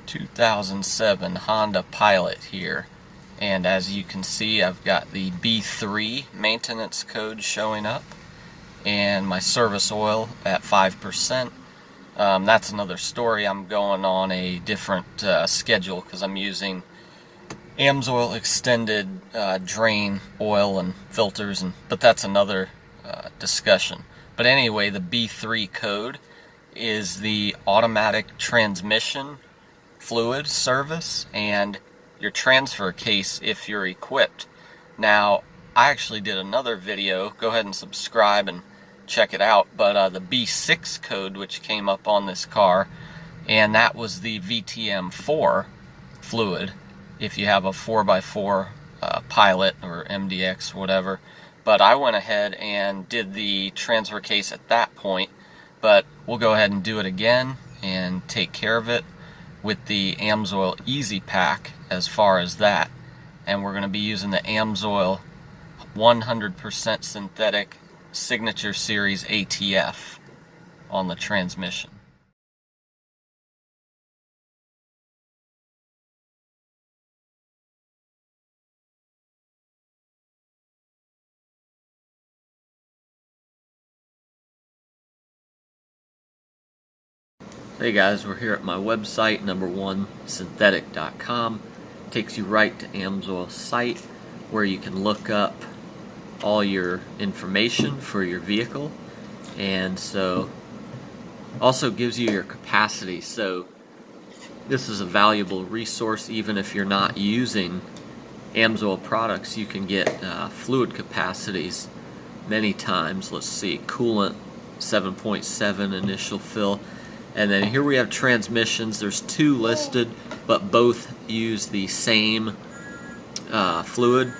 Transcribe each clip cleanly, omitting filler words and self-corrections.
2007 Honda Pilot here, and as you can see I've got the B3 maintenance code showing up and my service oil at 5%. That's another story. I'm going on a different schedule because I'm using Amsoil extended drain oil and filters, but that's another discussion. But anyway, the B3 code is the automatic transmission fluid service and your transfer case if you're equipped. Now, I actually did another video, go ahead and subscribe and check it out, but the B6 code which came up on this car, and that was the VTM4 fluid if you have a 4x4 Pilot or MDX, whatever. But I went ahead and did the transfer case at that point, but we'll go ahead and do it again and take care of it with the Amsoil Easy Pack as far as that. And we're going to be using the Amsoil 100% synthetic Signature Series ATF on the transmission. Hey guys, we're here at my website, number1synthetic.com. Takes you right to Amsoil's site where you can look up all your information for your vehicle, and so also gives you your capacity. So this is a valuable resource. Even if you're not using Amsoil products, you can get fluid capacities many times. Let's see, coolant 7.7 initial fill. And then here we have transmissions. There's two listed, but both use the same fluid.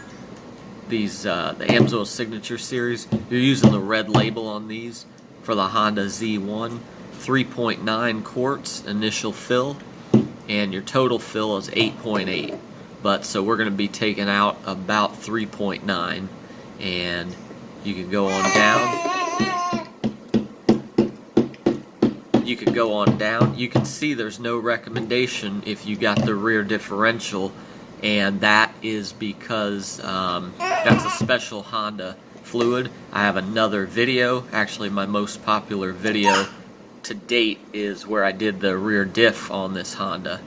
These the Amsoil Signature Series. You're using the red label on these for the Honda Z1. 3.9 quarts initial fill, and your total fill is 8.8. But so we're going to be taking out about 3.9, and you can go on down. You can go on down. You can see there's no recommendation if you got the rear differential, and that is because that's a special Honda fluid. I have another video, actually my most popular video to date is where I did the rear diff on this Honda.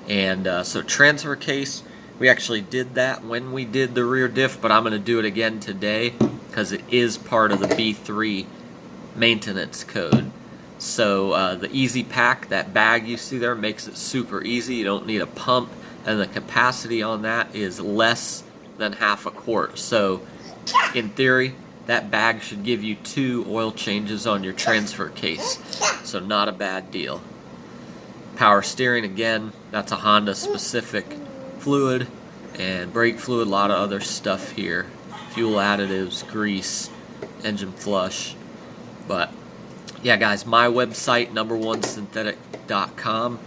And so transfer case, we actually did that when we did the rear diff, but I'm going to do it again today because it is part of the B3 maintenance code. So the Easy Pack, that bag you see there, makes it super easy. You don't need a pump, and the capacity on that is less than half a quart. So in theory, that bag should give you 2 oil changes on your transfer case. So not a bad deal. Power steering, again, that's a Honda specific fluid, and brake fluid, a lot of other stuff here. Fuel additives, grease, engine flush. But yeah guys, my website, number1synthetic.com,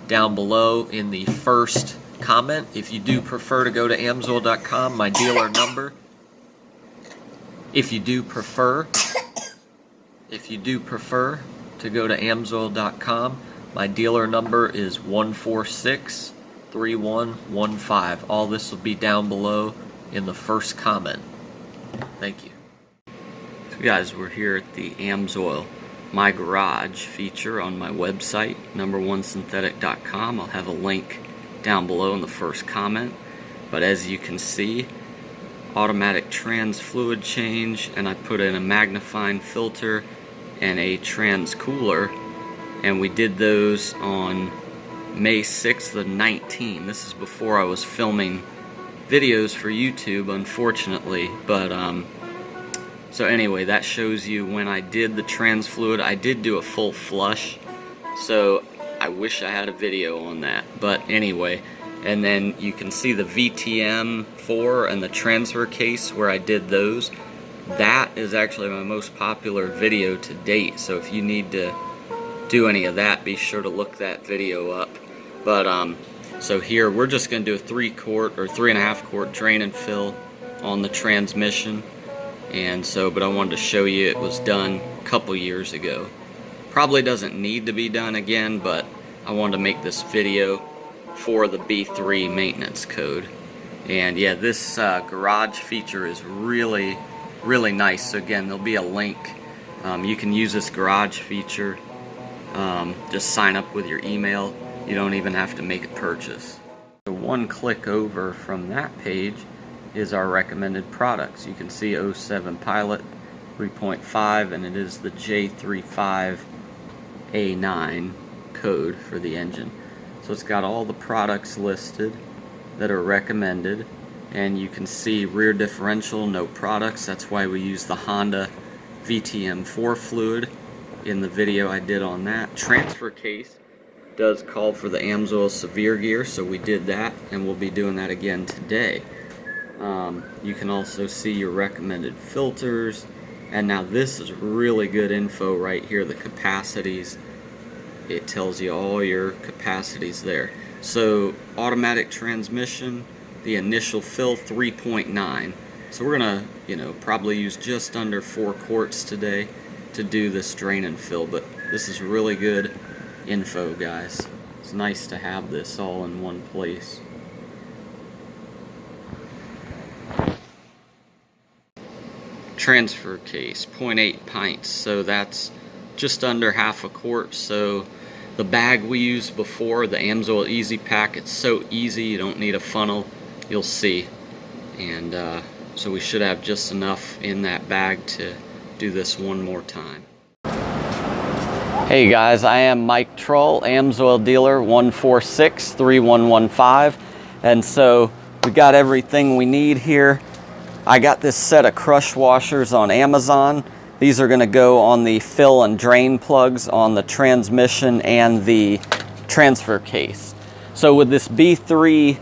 down below in the first comment. If you do prefer to go to Amsoil.com, my dealer number, if you do prefer to go to Amsoil.com, my dealer number is 146-3115. All this will be down below in the first comment. Thank you. So guys, we're here at the Amsoil My Garage feature on my website, number1synthetic.com. I'll have a link down below in the first comment. But as you can see, automatic trans fluid change, and I put in a magnifying filter and a trans cooler, and we did those on May 6th of 19. This is before I was filming videos for YouTube, unfortunately, but so anyway, that shows you when I did the trans fluid. I did do a full flush, so I wish I had a video on that, but anyway. And then you can see the VTM4 and the transfer case where I did those. That is actually my most popular video to date, so if you need to do any of that, be sure to look that video up. But so here we're just going to do a 3 quart or 3.5 quart drain and fill on the transmission. And so, but I wanted to show you it was done a couple years ago. Probably doesn't need to be done again, but I wanted to make this video for the B3 maintenance code. And yeah, this garage feature is really nice. So again, there'll be a link. You can use this garage feature. Just sign up with your email. You don't even have to make a purchase. So one click over from that page is our recommended products. You can see 07 Pilot 3.5, and it is the J35A9 code for the engine. So it's got all the products listed that are recommended, and you can see rear differential, no products. That's why we use the Honda VTM4 fluid in the video I did on that. Transfer case does call for the Amsoil severe gear, so we did that, and we'll be doing that again today. You can also see your recommended filters, and now this is really good info right here, the capacities. It tells you all your capacities there. So automatic transmission, the initial fill 3.9. So we're gonna, probably use just under 4 quarts today to do this drain and fill, but this is really good info, guys. It's nice to have this all in one place. Transfer case, 0.8 pints, so that's just under half a quart. So the bag we used before, the Amsoil Easy Pack, it's so easy, you don't need a funnel, you'll see. And so we should have just enough in that bag to do this one more time. Hey guys, I am Mike Trull, Amsoil dealer 146-3115, and so we got everything we need here. I got this set of crush washers on Amazon. These are going to go on the fill and drain plugs on the transmission and the transfer case. So with this B3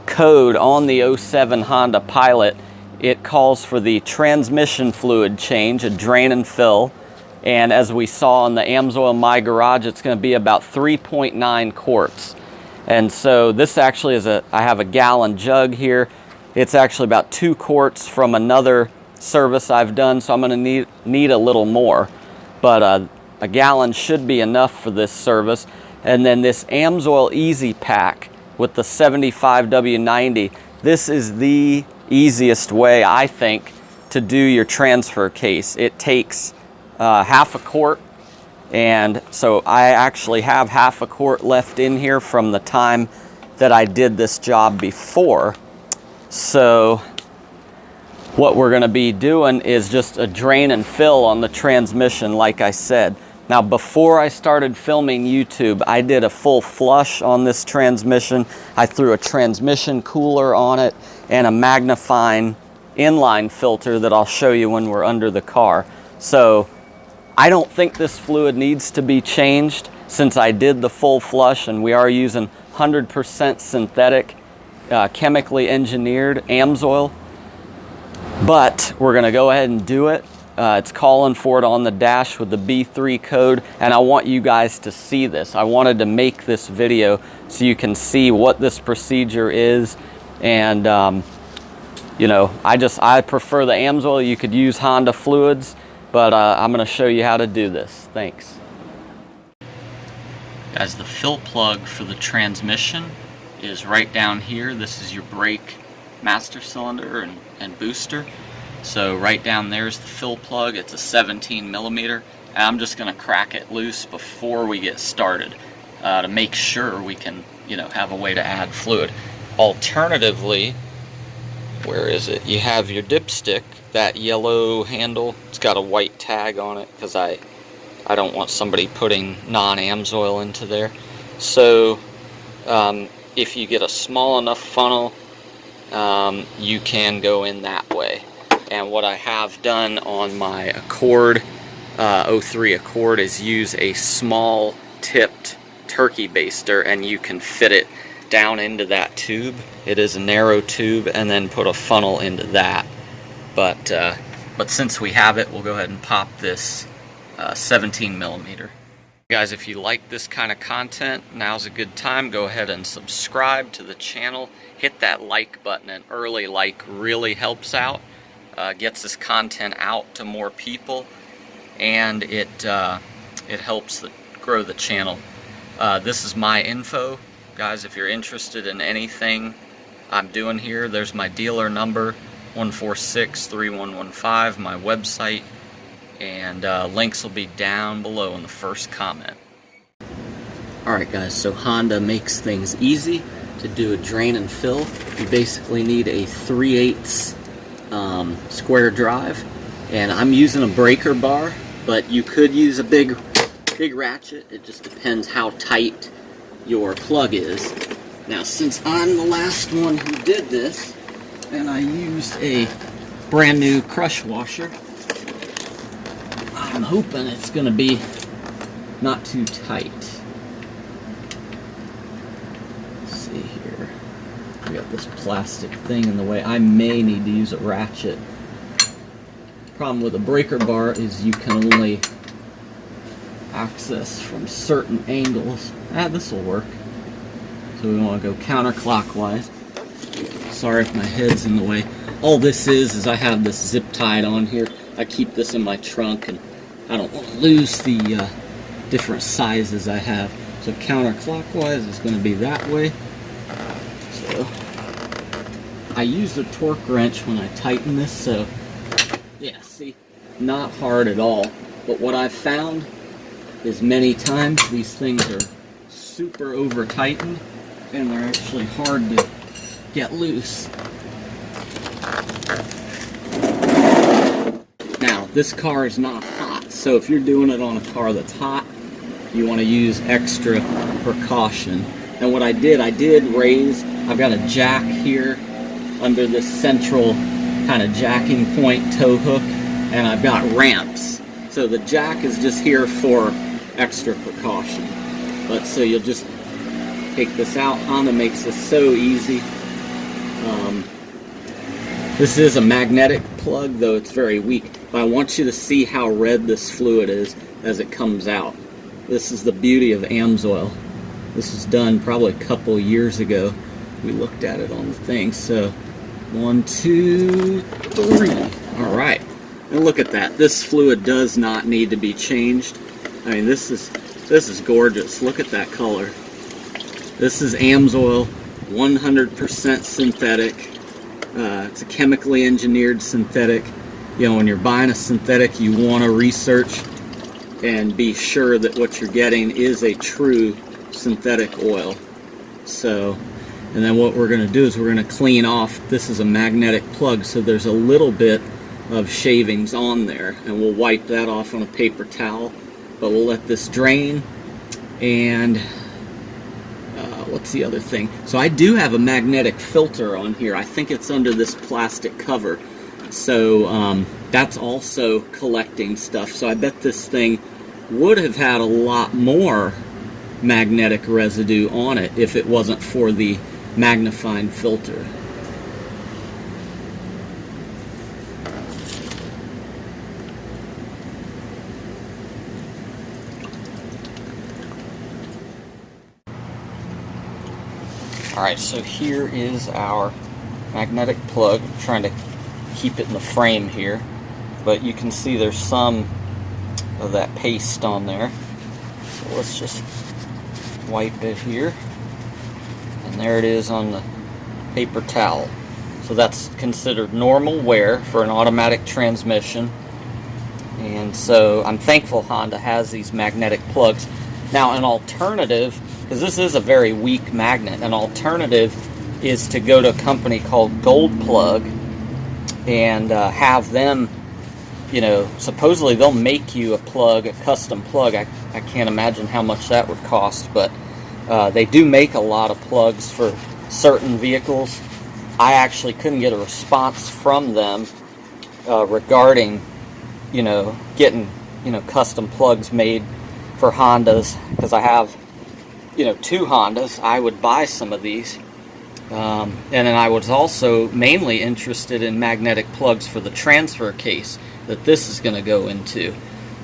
code on the 07 Honda Pilot, it calls for the transmission fluid change, a drain and fill. And as we saw on the Amsoil My Garage, it's going to be about 3.9 quarts. And so this actually is I have a gallon jug here. It's actually about 2 quarts from another service I've done, so I'm going to need a little more. But a gallon should be enough for this service. And then this Amsoil Easy Pack with the 75W90, this is the easiest way, I think, to do your transfer case. It takes half a quart, and so I actually have half a quart left in here from the time that I did this job before. So what we're going to be doing is just a drain and fill on the transmission, like I said. Now, before I started filming YouTube, I did a full flush on this transmission. I threw a transmission cooler on it and a magnifying inline filter that I'll show you when we're under the car. So I don't think this fluid needs to be changed since I did the full flush, and we are using 100% synthetic, chemically engineered Amsoil. But we're going to go ahead and do it. It's calling for it on the dash with the B3 code, and I want you guys to see this. I wanted to make this video so you can see what this procedure is. And I prefer the Amsoil. You could use Honda fluids, but I'm going to show you how to do this. Thanks. Guys, the fill plug for the transmission is right down here. This is your brake master cylinder and booster. So right down there is the fill plug. It's a 17 millimeter, and I'm just going to crack it loose before we get started to make sure we can have a way to add fluid. Alternatively, where is it? You have your dipstick, that yellow handle. It's got a white tag on it because I don't want somebody putting non-Amsoil into there. So if you get a small enough funnel, you can go in that way. And what I have done on my Accord, 03 Accord, is use a small tipped turkey baster, and you can fit it down into that tube. It is a narrow tube, and then put a funnel into that. But since we have it, we'll go ahead and pop this 17 millimeter. Guys, if you like this kind of content, now's a good time. Go ahead and subscribe to the channel. Hit that like button. An early like really helps out. Gets this content out to more people, and it helps grow the channel. This is my info. guys, if you're interested in anything I'm doing here, there's my dealer number, 146-3115, my website, and links will be down below in the first comment. Alright guys, so Honda makes things easy to do a drain and fill. You basically need a 3/8 square drive, and I'm using a breaker bar, but you could use a big ratchet. It just depends how tight your plug is. Now, since I'm the last one who did this, and I used a brand new crush washer, I'm hoping it's going to be not too tight. Let's see here. I got this plastic thing in the way. I may need to use a ratchet. Problem with a breaker bar is you can only access from certain angles. This will work. So we want to go counterclockwise. Sorry if my head's in the way. All this is I have this zip tied on here. I keep this in my trunk, and I don't want to lose the different sizes I have. So counterclockwise is going to be that way. So I used a torque wrench when I tightened this, so yeah, see, not hard at all. But what I've found is many times these things are super over tightened and they're actually hard to get loose. Now, this car is not hot, so if you're doing it on a car that's hot, you want to use extra precaution. And what I did raise, I've got a jack here under this central kind of jacking point tow hook, and I've got ramps. So the jack is just here for extra precaution. But so you'll just take this out. Honda makes this so easy. This is a magnetic plug, though it's very weak. But I want you to see how red this fluid is as it comes out. This is the beauty of Amsoil. This was done probably a couple years ago. We looked at it on the thing. So 1, 2, 3. All right. And look at that. This fluid does not need to be changed. I mean, this is gorgeous. Look at that color. This is Amsoil, 100% synthetic. It's a chemically engineered synthetic. You know, when you're buying a synthetic, you want to research and be sure that what you're getting is a true synthetic oil. So, and then what we're going to do is we're going to clean off. This is a magnetic plug, so there's a little bit of shavings on there, and we'll wipe that off on a paper towel. But we'll let this drain. And what's the other thing? So I do have a magnetic filter on here. I think it's under this plastic cover. So that's also collecting stuff. So I bet this thing would have had a lot more magnetic residue on it if it wasn't for the magnifying filter. Alright, so here is our magnetic plug. I'm trying to keep it in the frame here, but you can see there's some of that paste on there. So let's just wipe it here. And there it is on the paper towel. So that's considered normal wear for an automatic transmission. And so I'm thankful Honda has these magnetic plugs. Now, an alternative, because this is a very weak magnet, an alternative is to go to a company called Gold Plug and have them, you know, supposedly they'll make you a plug, a custom plug. I can't imagine how much that would cost, but they do make a lot of plugs for certain vehicles. I actually couldn't get a response from them regarding, you know, getting, you know, custom plugs made for Hondas, because I have, you know, 2 Hondas. I would buy some of these. And then I was also mainly interested in magnetic plugs for the transfer case that this is going to go into.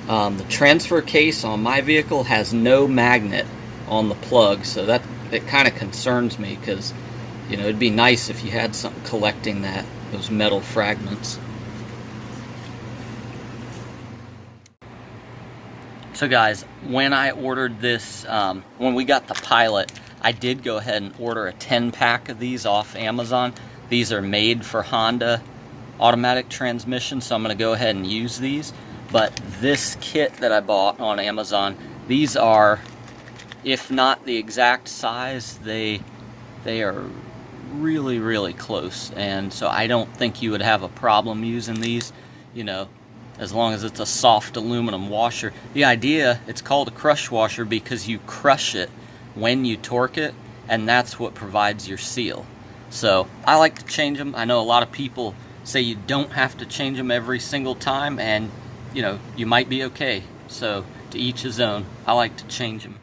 The transfer case on my vehicle has no magnet on the plug, so that it kind of concerns me, because, you know, it'd be nice if you had something collecting those metal fragments. So guys, when I ordered this, when we got the Pilot, I did go ahead and order a 10-pack of these off Amazon. These are made for Honda automatic transmission, so I'm going to go ahead and use these. But this kit that I bought on Amazon, these are, if not the exact size, they are really, really close. And so I don't think you would have a problem using these, you know, as long as it's a soft aluminum washer. The idea, it's called a crush washer because you crush it when you torque it, and that's what provides your seal. So I like to change them. I know a lot of people say you don't have to change them every single time, and you know, you might be okay. So to each his own. I like to change them.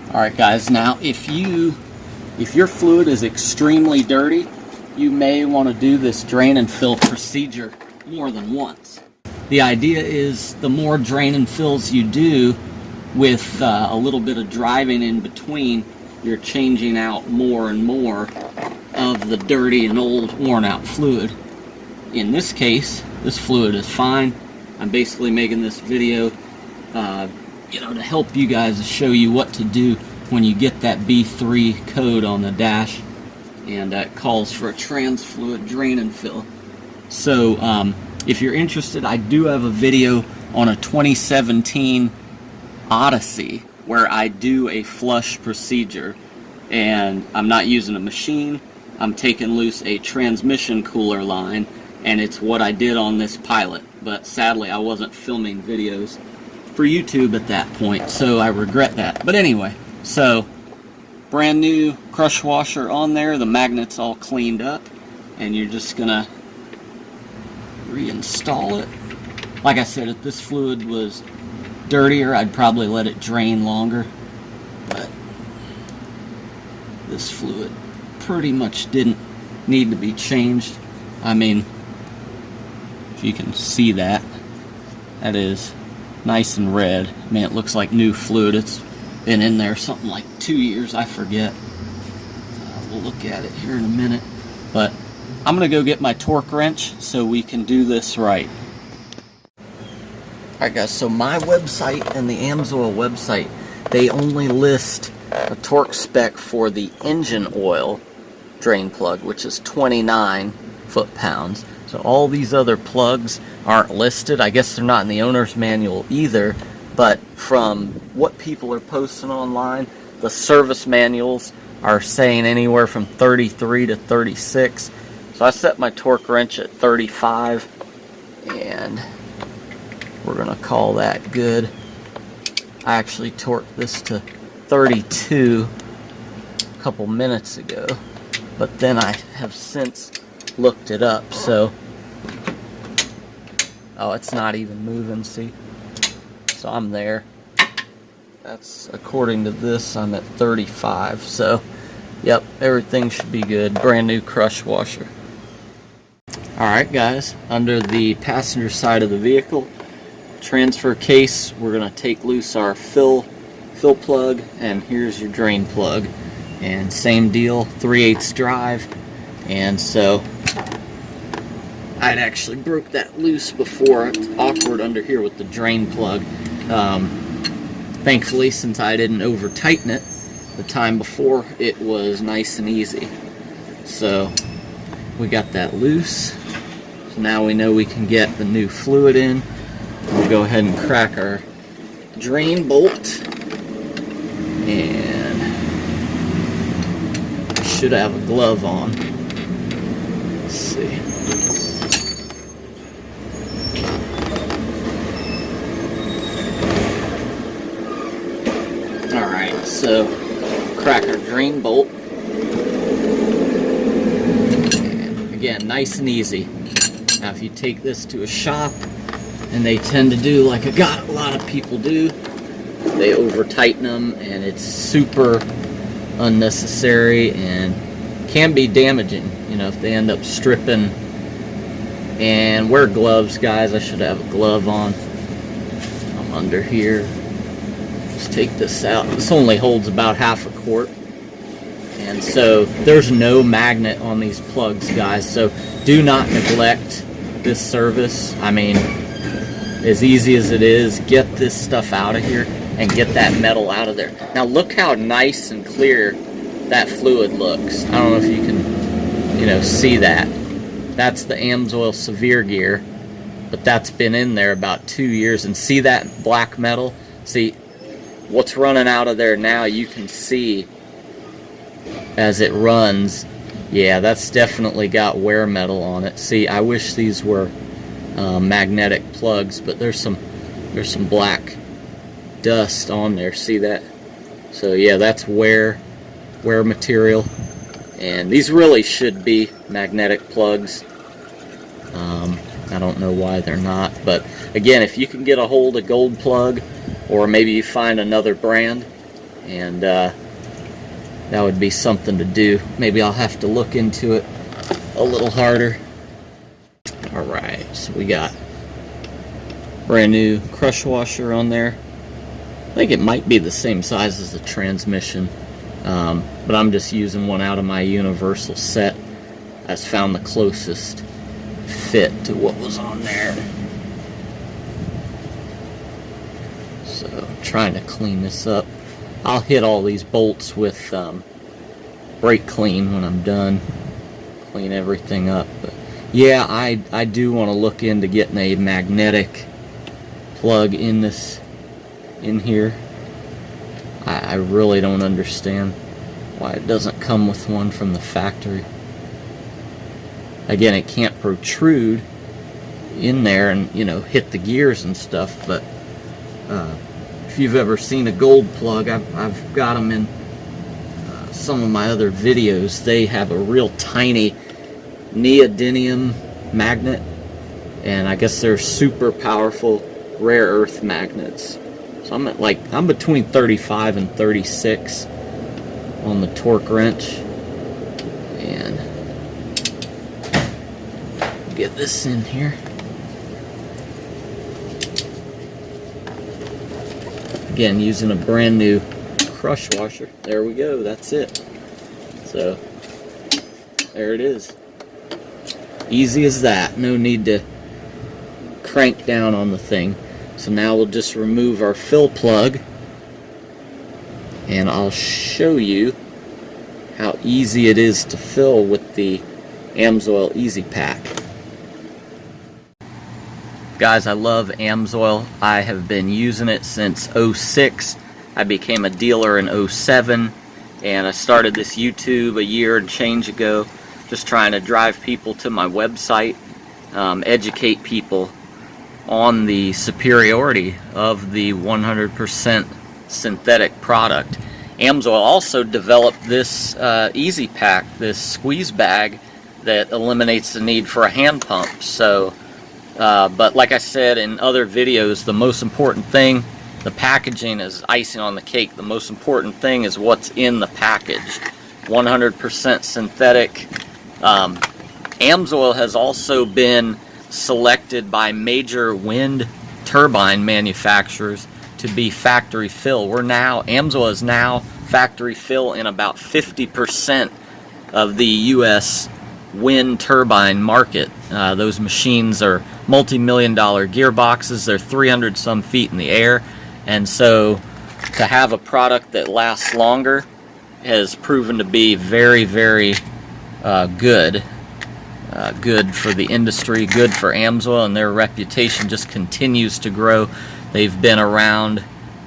Alright guys, now if your fluid is extremely dirty, you may want to do this drain and fill procedure more than once. The idea is the more drain and fills you do with a little bit of driving in between, you're changing out more and more of the dirty and old worn out fluid. In this case, this fluid is fine. I'm basically making this video you know, to help you guys, show you what to do when you get that B3 code on the dash, and that calls for a trans fluid drain and fill. So if you're interested, I do have a video on a 2017 Odyssey where I do a flush procedure, and I'm not using a machine. I'm taking loose a transmission cooler line, and it's what I did on this Pilot. But sadly, I wasn't filming videos for YouTube at that point, so I regret that. But anyway, so brand new crush washer on there, the magnet's all cleaned up, and you're just gonna reinstall it. Like I said, if this fluid was dirtier, I'd probably let it drain longer, but this fluid pretty much didn't need to be changed. I mean, if you can see that, that is nice and red. I mean, it looks like new fluid. It's been in there something like 2 years, I forget. We'll look at it here in a minute, but I'm gonna go get my torque wrench so we can do this right. Alright guys, so my website and the Amsoil website, they only list a torque spec for the engine oil drain plug, which is 29 foot-pounds. So all these other plugs aren't listed. I guess they're not in the owner's manual either, but from what people are posting online, the service manuals are saying anywhere from 33 to 36. So I set my torque wrench at 35, and we're gonna call that good. I actually torqued this to 32 a couple minutes ago, but then I have since looked it up, so oh, it's not even moving, see? So I'm there. That's, according to this, I'm at 35, so yep, everything should be good. Brand new crush washer. Alright guys, under the passenger side of the vehicle, transfer case, we're going to take loose our fill plug, and here's your drain plug. And same deal, 3/8 drive. And so I'd actually broke that loose before. It's awkward under here with the drain plug. Thankfully, since I didn't over tighten it the time before, it was nice and easy. So we got that loose. So now we know we can get the new fluid in. We'll go ahead and crack our drain bolt, and I should have a glove on. Let's see. Alright, so crack our drain bolt. And again, nice and easy. Now if you take this to a shop, and they tend to do like a lot of people do, they over tighten them, and it's super unnecessary and can be damaging, you know, if they end up stripping. And wear gloves, guys. I should have a glove on. I'm under here. Let's take this out. This only holds about half a quart, and so there's no magnet on these plugs, guys, so do not neglect this service. I mean, as easy as it is, get this stuff out of here and get that metal out of there. Now look how nice and clear that fluid looks. I don't know if you can, you know, see that. That's the Amsoil Severe Gear, but that's been in there about 2 years. And see that black metal? See, what's running out of there now, you can see as it runs. Yeah, that's definitely got wear metal on it. See, I wish these were magnetic plugs, but there's some black dust on there. See that? So yeah, that's wear material, and these really should be magnetic plugs. I don't know why they're not, but again, if you can get a hold of Gold Plug, or maybe you find another brand, and that would be something to do. Maybe I'll have to look into it a little harder. Alright, so we got brand new crush washer on there. I think it might be the same size as the transmission, but I'm just using one out of my universal set. I just found the closest fit to what was on there. So I'm trying to clean this up. I'll hit all these bolts with brake clean when I'm done. Clean everything up. But yeah, I do want to look into getting a magnetic plug in here. I really don't understand why it doesn't come with one from the factory. Again, it can't protrude in there and, you know, hit the gears and stuff, but if you've ever seen a Gold Plug, I've got them in some of my other videos. They have a real tiny neodymium magnet, and I guess they're super powerful rare earth magnets. So I'm between 35 and 36 on the torque wrench, and get this in here. Again, using a brand new crush washer. There we go, that's it. So there it is. Easy as that. No need to crank down on the thing. So now we'll just remove our fill plug, and I'll show you how easy it is to fill with the Amsoil Easy Pack. Guys, I love Amsoil. I have been using it since '06. I became a dealer in '07, and I started this YouTube a year and change ago, just trying to drive people to my website, educate people on the superiority of the 100% synthetic product. Amsoil also developed this Easy Pack, this squeeze bag that eliminates the need for a hand pump. So, but like I said in other videos, the most important thing, the packaging is icing on the cake. The most important thing is what's in the package. 100% synthetic. Amsoil has also been selected by major wind turbine manufacturers to be factory fill. Amsoil is now factory fill in about 50% of the US wind turbine market. Those machines are multi-million-dollar gearboxes. They're 300 some feet in the air, and so to have a product that lasts longer has proven to be very, very good. Good for the industry, good for Amsoil, and their reputation just continues to grow. They've been around.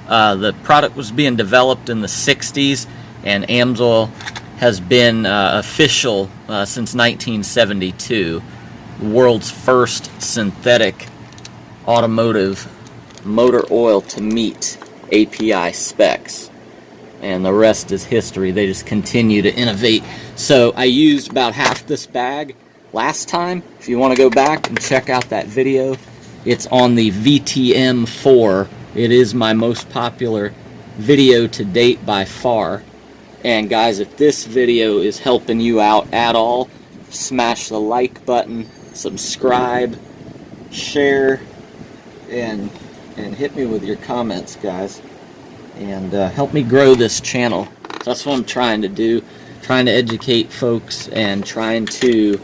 The product was being developed in the 60s, and Amsoil has been official since 1972. The world's first synthetic automotive motor oil to meet API specs. And the rest is history. They just continue to innovate. So I used about half this bag last time. If you want to go back and check out that video, it's on the VTM4. It is my most popular video to date by far. And guys, if this video is helping you out at all, smash the like button, subscribe, share, and hit me with your comments, guys, and help me grow this channel. That's what I'm trying to do, trying to educate folks and trying to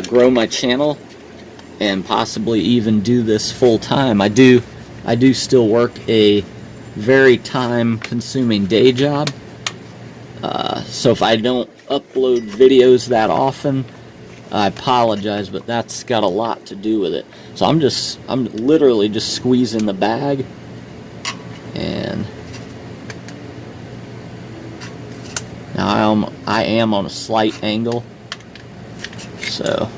grow my channel, and possibly even do this full time. I do still work a very time consuming day job, So if I don't upload videos that often, I apologize, but that's got a lot to do with it. So I'm literally just squeezing the bag, and now I am on a slight angle, so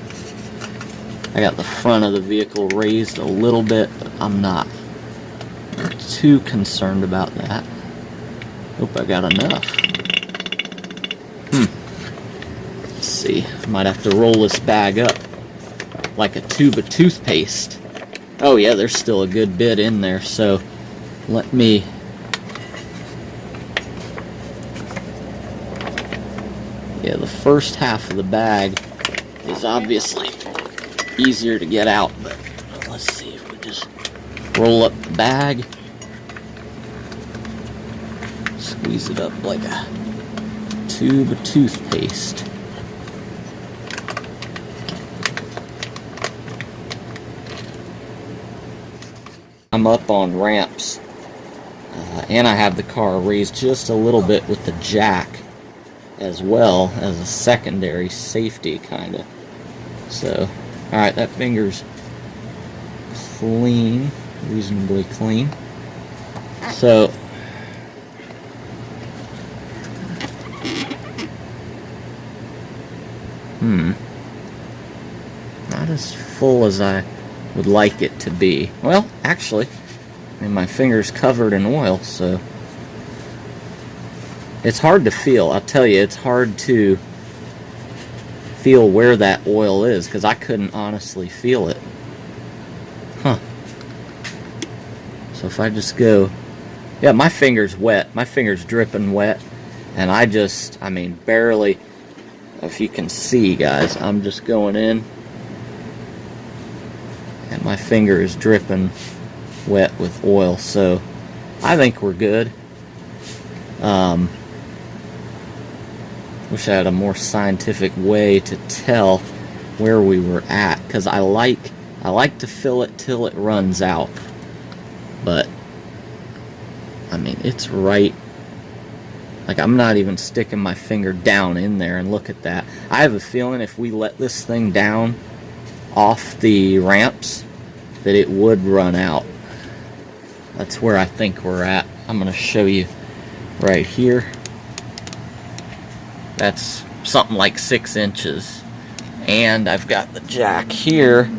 I got the front of the vehicle raised a little bit, but I'm not too concerned about that. Hope I got enough. Let's see, might have to roll this bag up like a tube of toothpaste. Oh yeah, there's still a good bit in there, so let me the first half of the bag is obviously easier to get out, but let's see if we just roll up the bag, squeeze it up like a tube of toothpaste. I'm up on ramps, and I have the car raised just a little bit with the jack as well as a secondary safety kind of. So alright, that finger's clean, reasonably clean. So not as full as I would like it to be. Well, actually, I mean, my finger's covered in oil, so it's hard to feel. I'll tell you, it's hard to feel where that oil is, because I couldn't honestly feel it. So if I just go, yeah, my finger's wet. My finger's dripping wet, and I mean, barely, if you can see, guys, I'm just going in, and my finger is dripping wet with oil, so I think we're good. Wish I had a more scientific way to tell where we were at, because I like to fill it till it runs out, but I mean, it's right, like, I'm not even sticking my finger down in there, and look at that. I have a feeling if we let this thing down off the ramps that it would run out. That's where I think we're at. I'm going to show you right here. That's something like 6 inches. And I've got the jack here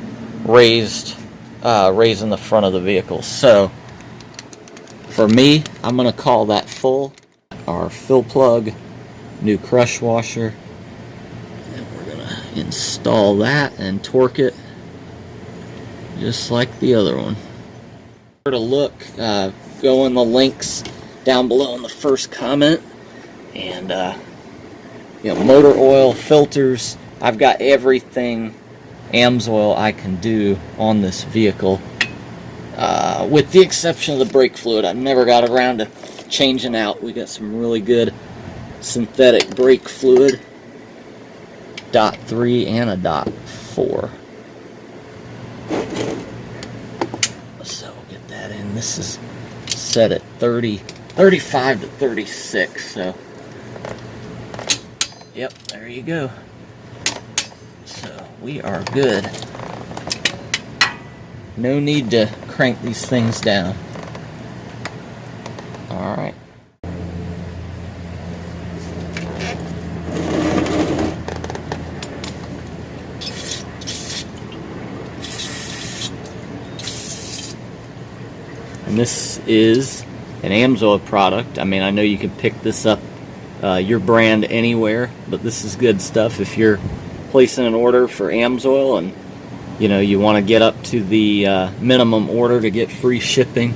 raising the front of the vehicle. So for me, I'm going to call that full. Our fill plug, new crush washer. And we're going to install that and torque it just like the other one. To look, go in the links down below in the first comment, and you know, motor oil, filters. I've got everything Amsoil I can do on this vehicle, with the exception of the brake fluid. I've never got around to changing out. We got some really good synthetic brake fluid, .3 and a .4. So we'll get that in. This is set at 35 to 36, so yep, there you go. So we are good. No need to crank these things down. Alright. And this is an Amsoil product. I mean, I know you can pick this up your brand anywhere, but this is good stuff if you're placing an order for Amsoil and you know you want to get up to the minimum order to get free shipping.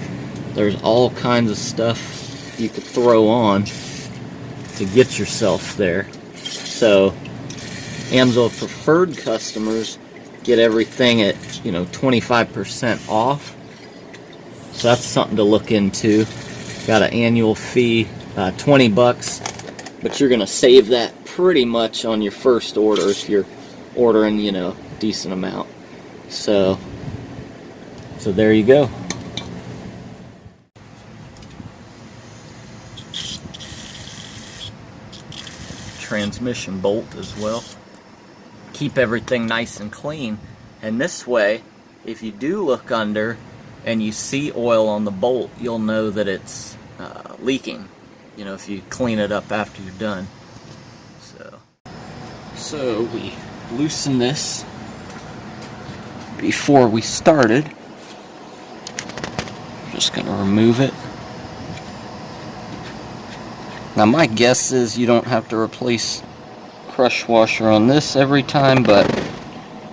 There's all kinds of stuff you could throw on to get yourself there. So Amsoil preferred customers get everything at 25% off. So that's something to look into. Got an annual fee, $20, but you're gonna save that pretty much on your first order if you're ordering, a decent amount. So there you go. transmission bolt as well. Keep everything nice and clean, and this way, if you do look under and you see oil on the bolt, you'll know that it's leaking, you know, if you clean it up after you're done. So we loosen this before we started. Just gonna remove it. Now my guess is you don't have to replace crush washer on this every time, but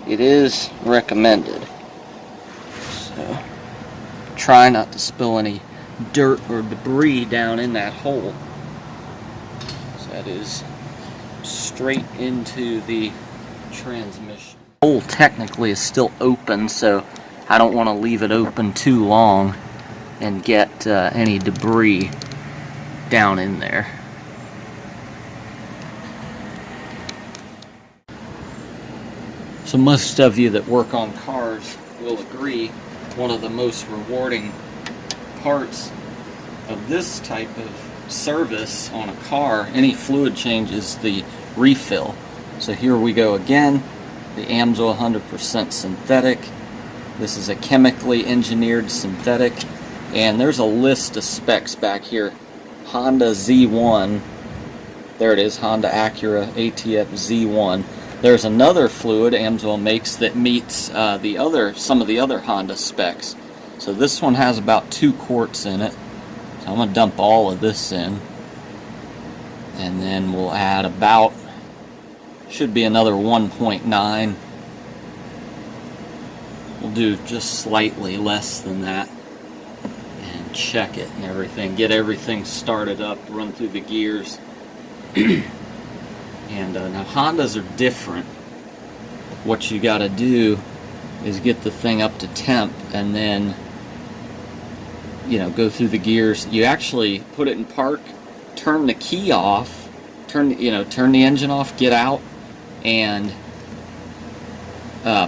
it is recommended. So try not to spill any dirt or debris down in that hole. So that is straight into the transmission. The hole technically is still open, so I don't want to leave it open too long and get any debris down in there. So most of you that work on cars will agree one of the most rewarding parts of this type of service on a car, any fluid change, is the refill. So here we go again, the Amsoil 100% synthetic. This is a chemically engineered synthetic, and there's a list of specs back here. Honda Z1, there it is, Honda Acura ATF Z1. There's another fluid Amsoil makes that meets some of the other Honda specs. So this one has about 2 quarts in it. So I'm going to dump all of this in. And then we'll add about, should be another 1.9. We'll do just slightly less than that. And check it and everything. Get everything started up, run through the gears. And now Hondas are different. What you got to do is get the thing up to temp and then, you know, go through the gears. You actually put it in park, turn the key off, turn the engine off, get out, and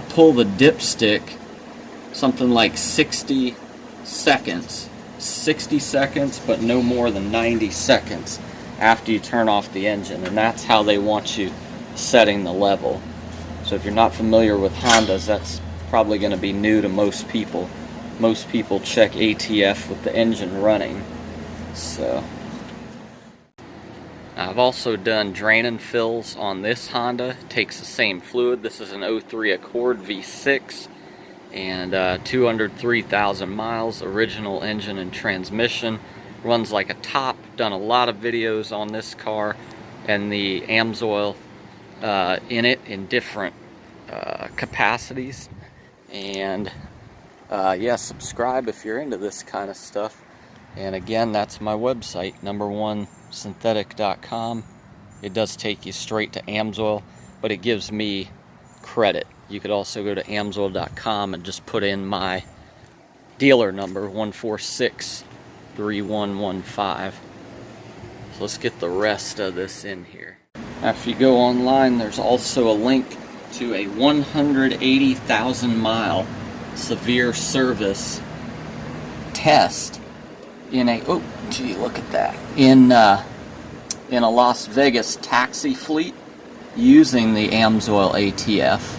pull the dipstick something like 60 seconds. 60 seconds, but no more than 90 seconds after you turn off the engine, and that's how they want you setting the level. So if you're not familiar with Hondas, that's probably going to be new to most people. Most people check ATF with the engine running. So I've also done drain and fills on this Honda. It takes the same fluid. This is an 03 Accord V6 and 203,000 miles, original engine and transmission. Runs like a top. Done a lot of videos on this car and the Amsoil in it in different capacities. And yeah, subscribe if you're into this kind of stuff. And again, that's my website, number1synthetic.com. It does take you straight to Amsoil, but it gives me credit. You could also go to amsoil.com and just put in my dealer number, 1463115. So let's get the rest of this in here. After you go online, there's also a link to a 180,000 mile severe service test in a, oh gee, look at that, in a Las Vegas taxi fleet using the Amsoil ATF.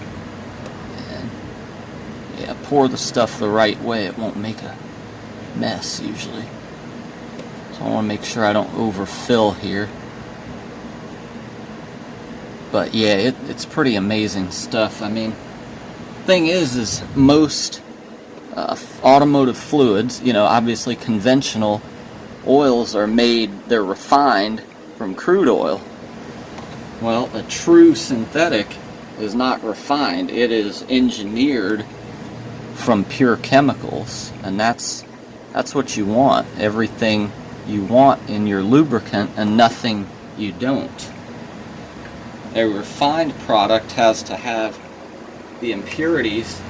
And yeah, pour the stuff the right way, it won't make a mess usually. So I want to make sure I don't overfill here. But yeah, it's pretty amazing stuff. I mean, thing is most automotive fluids, you know, obviously conventional oils are made, they're refined from crude oil. Well, a true synthetic is not refined. It is engineered from pure chemicals, and that's what you want. Everything you want in your lubricant and nothing you don't. A refined product has to have the impurities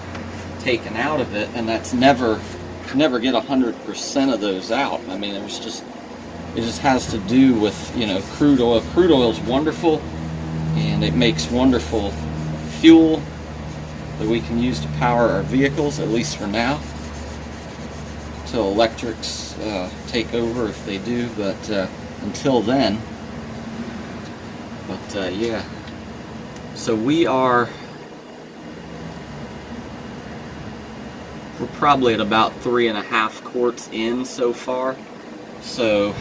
taken out of it, and that's never get 100% of those out. I mean, it just has to do with, you know, crude oil. Crude oil is wonderful, and it makes wonderful fuel that we can use to power our vehicles, at least for now, until electrics take over, if they do. But until then, But yeah, so we're probably at about 3.5 quarts in so far, so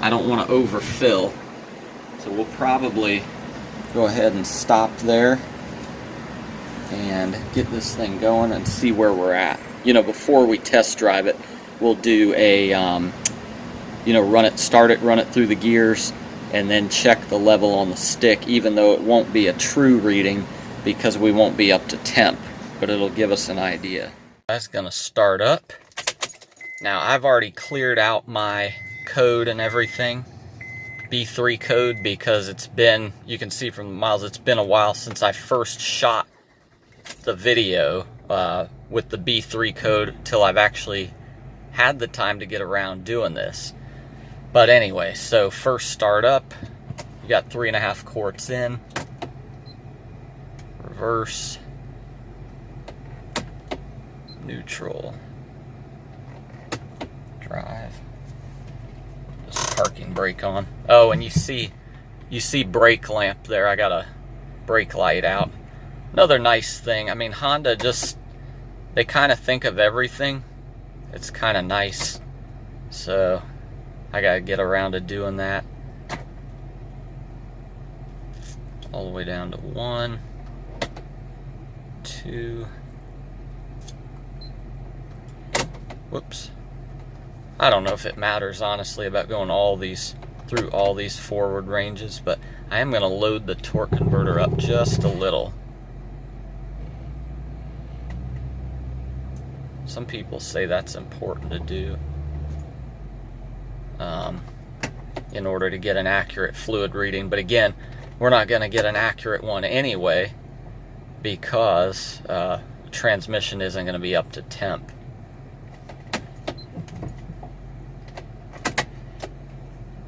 I don't want to overfill, so we'll probably go ahead and stop there and get this thing going and see where we're at. You know, before we test drive it, we'll do a you know, run it through the gears, and then check the level on the stick, even though it won't be a true reading because we won't be up to temp, but it'll give us an idea. That's gonna start up. Now I've already cleared out my code and everything, B3 code, because it's been, you can see from the miles, it's been a while since I first shot the video with the B3 code till I've actually had the time to get around doing this. But anyway, so first start up, you got 3.5 quarts in, reverse, neutral, drive, just parking brake on. Oh, and you see brake lamp there. I got a brake light out. Another nice thing, I mean, Honda just, they kind of think of everything. It's kind of nice. So I gotta get around to doing that. All the way down to 1, 2. Whoops. I don't know if it matters, honestly, about going through all these forward ranges, but I am gonna load the torque converter up just a little. Some people say that's important to do in order to get an accurate fluid reading, but again, we're not going to get an accurate one anyway because the transmission isn't going to be up to temp.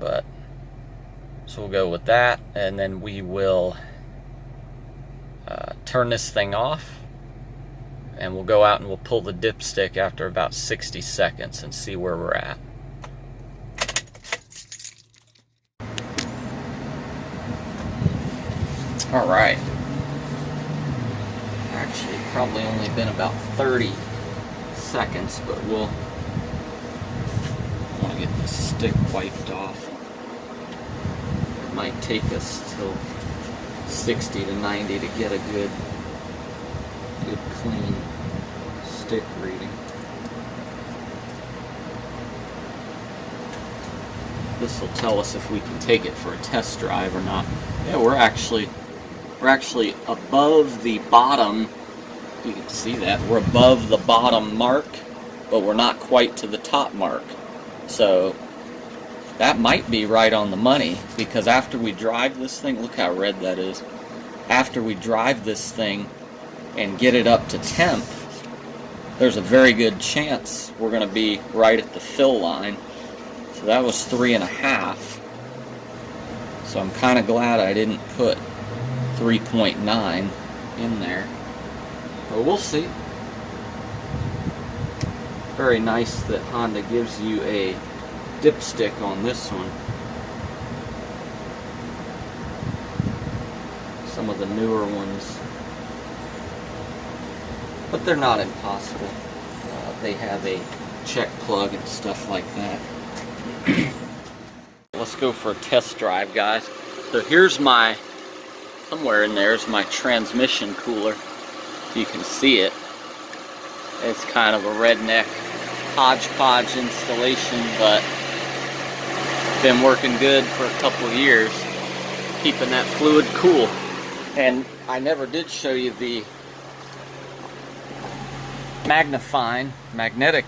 But so we'll go with that, and then we will turn this thing off, and we'll go out and we'll pull the dipstick after about 60 seconds and see where we're at. All right. Actually, probably only been about 30 seconds, but we'll want to get the stick wiped off. It might take us till 60 to 90 to get a good clean stick reading. This will tell us if we can take it for a test drive or not. Yeah, we're actually above the bottom. You can see that we're above the bottom mark, but we're not quite to the top mark. So that might be right on the money, because after we drive this thing, look how red that is. After we drive this thing and get it up to temp, there's a very good chance we're going to be right at the fill line. So that was 3.5. So I'm kind of glad I didn't put 3.9 in there. But we'll see. Very nice that Honda gives you a dipstick on this one. Some of the newer ones, but they're not impossible. They have a check plug and stuff like that. Let's go for a test drive, guys. So here's somewhere in there is my transmission cooler. You can see it. It's kind of a redneck hodgepodge installation, but been working good for a couple of years, keeping that fluid cool. And I never did show you the magnetic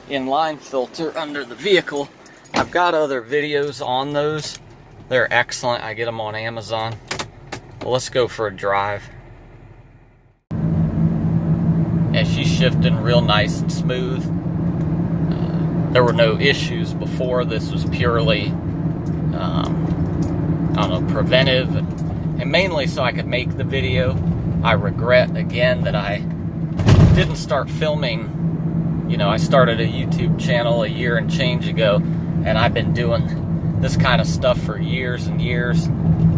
inline filter under the vehicle. I've got other videos on those. They're excellent. I get them on Amazon. Well, let's go for a drive. And she's shifting real nice and smooth. There were no issues before. This was purely, I don't know, preventive, and mainly so I could make the video. I regret again that I didn't start filming. You know, I started a YouTube channel a year and change ago, and I've been doing this kind of stuff for years and years,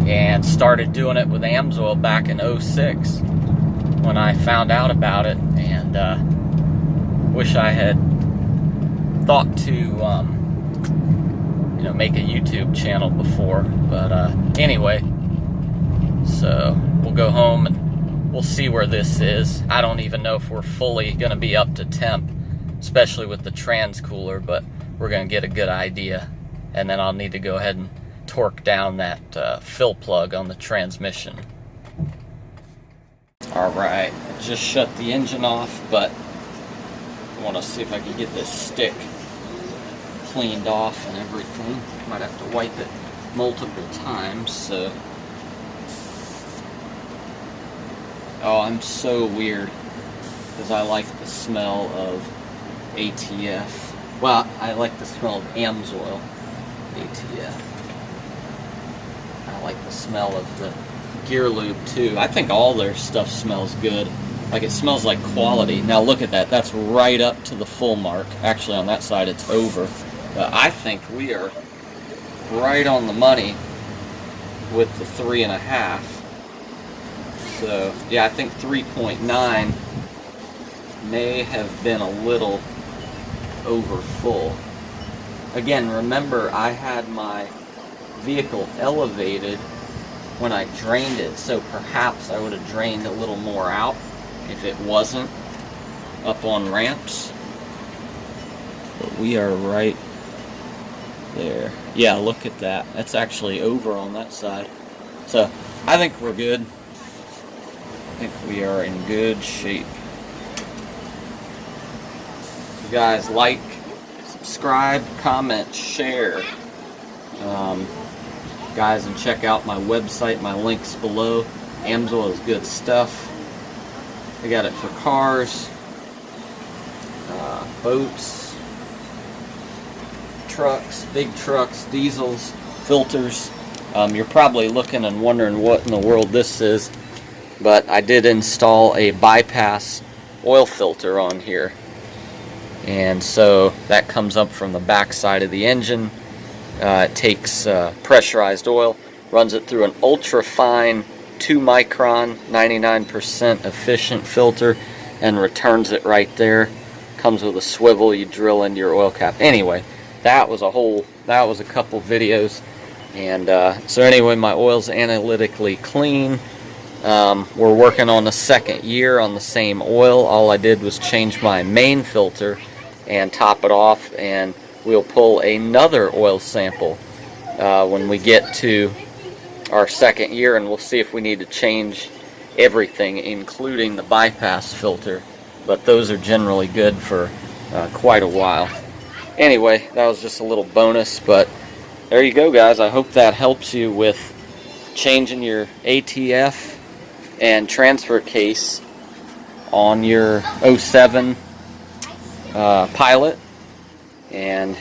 and started doing it with Amsoil back in '06 when I found out about it, and wish I had thought to make a YouTube channel before, but anyway, so we'll go home and we'll see where this is. I don't even know if we're fully going to be up to temp, especially with the trans cooler, but we're going to get a good idea, and then I'll need to go ahead and torque down that fill plug on the transmission. Alright, I just shut the engine off, but I want to see if I can get this stick cleaned off and everything. Might have to wipe it multiple times, so. Oh, I'm so weird, because I like the smell of ATF. Well, I like the smell of Amsoil ATF. I like the smell of the gear lube too. I think all their stuff smells good. Like, it smells like quality. Now look at that. That's right up to the full mark. Actually, on that side it's over. But I think we are right on the money with the 3.5. So yeah, I think 3.9 may have been a little over full. Again, remember, I had my vehicle elevated when I drained it, so perhaps I would have drained a little more out if it wasn't up on ramps. But we are right there. Yeah, look at that. That's actually over on that side. So I think we're good. I think we are in good shape. You guys like, subscribe, comment, share. Guys, and check out my website, my links below. Amsoil is good stuff. I got it for cars, boats, trucks, big trucks, diesels, filters. You're probably looking and wondering what in the world this is, but I did install a bypass oil filter on here. And so that comes up from the back side of the engine. It takes pressurized oil, runs it through an ultra-fine 2 micron, 99% efficient filter, and returns it right there. Comes with a swivel, you drill into your oil cap. Anyway, that was a couple videos. And so anyway, my oil's analytically clean. We're working on the second year on the same oil. All I did was change my main filter and top it off, and we'll pull another oil sample when we get to our second year, and we'll see if we need to change everything, including the bypass filter. But those are generally good for quite a while. Anyway, that was just a little bonus, but there you go, guys. I hope that helps you with changing your ATF and transfer case on your '07 Pilot. And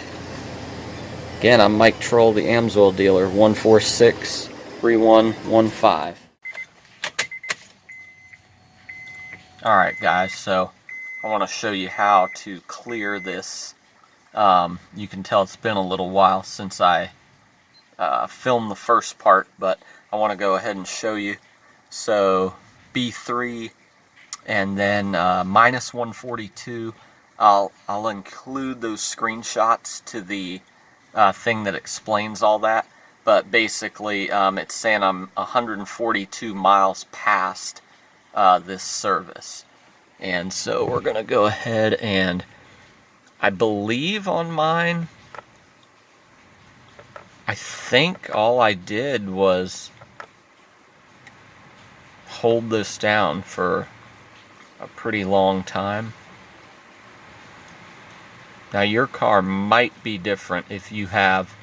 again, I'm Mike Troll, the Amsoil dealer, 146-3115. Alright guys, so I want to show you how to clear this. You can tell it's been a little while since I filmed the first part, but I want to go ahead and show you. So B3 and then minus 142. I'll include those screenshots to the thing that explains all that. But basically, it's saying I'm 142 miles past this service. And so we're going to go ahead and, I believe on mine, I think all I did was hold this down for a pretty long time. Now your car might be different if you have,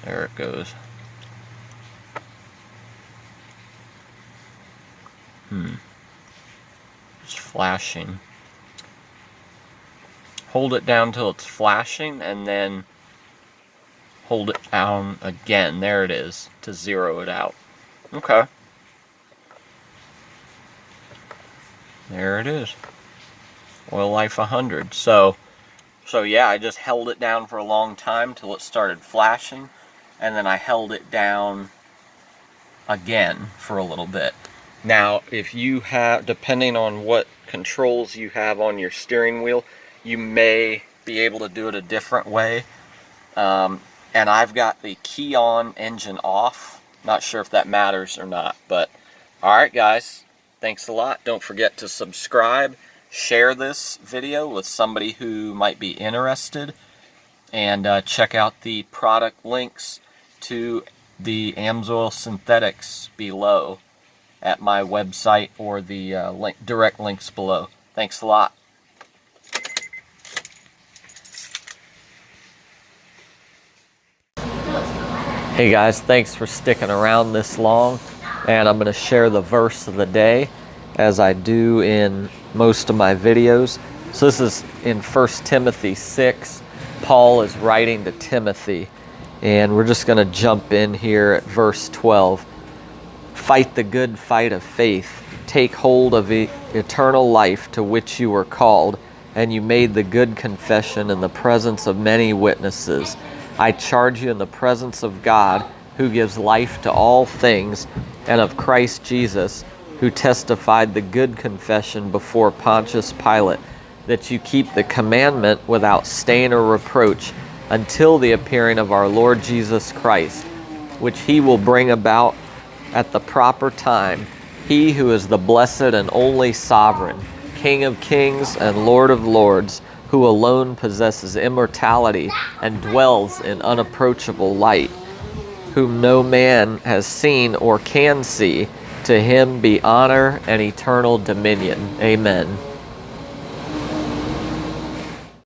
there it goes. Just flashing. Hold it down till it's flashing and then hold it down again. There it is, to zero it out. Okay. There it is. Oil life 100. So So yeah, I just held it down for a long time till it started flashing, and then I held it down again for a little bit. Now, if you have, depending on what controls you have on your steering wheel, you may be able to do it a different way. And I've got the key on, engine off. Not sure if that matters or not, but alright guys, thanks a lot. Don't forget to subscribe, share this video with somebody who might be interested, and check out the product links to the Amsoil synthetics below at my website, or the direct links below. Thanks a lot. Hey guys, thanks for sticking around this long, and I'm going to share the verse of the day as I do in most of my videos. So this is in 1 Timothy 6. Paul is writing to Timothy, and we're just going to jump in here at verse 12. Fight the good fight of faith. Take hold of eternal life to which you were called, and you made the good confession in the presence of many witnesses. I charge you in the presence of God, who gives life to all things, and of Christ Jesus, who testified the good confession before Pontius Pilate, that you keep the commandment without stain or reproach until the appearing of our Lord Jesus Christ, which he will bring about at the proper time, he who is the blessed and only sovereign, King of kings and Lord of lords, who alone possesses immortality and dwells in unapproachable light, whom no man has seen or can see. To him be honor and eternal dominion. Amen.